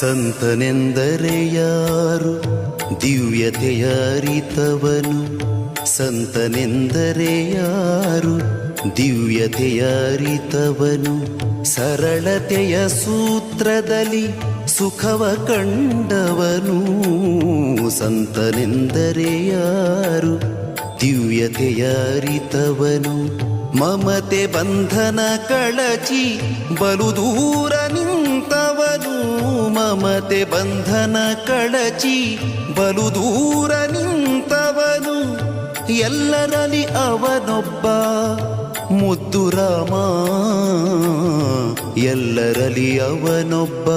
ಸಂತನೆಂದರೆ ಯಾರು ದಿವ್ಯತೆಯ ಅರಿತವನು, ಸಂತನೆಂದರೆ ಯಾರು ದಿವ್ಯತೆಯ ಅರಿತವನು, ಸರಳತೆಯ ಸೂತ್ರದಲ್ಲಿ ಸುಖವ ಕಂಡವನು. ಸಂತನೆಂದರೆ ಯಾರು ದಿವ್ಯತೆಯ ಅರಿತವನು, ಮಮತೆ ಬಂಧನ ಕಳಚಿ ಬಲು ದೂರ ನಿಂತವನು. ಮಮತೆ ಬಂಧನ ಕಳಚಿ ಬಲು ದೂರ ನಿಂತವನು, ಎಲ್ಲರಲ್ಲಿ ಅವನೊಬ್ಬ ಮುದ್ದು ರಾಮ, ಎಲ್ಲರಲ್ಲಿ ಅವನೊಬ್ಬ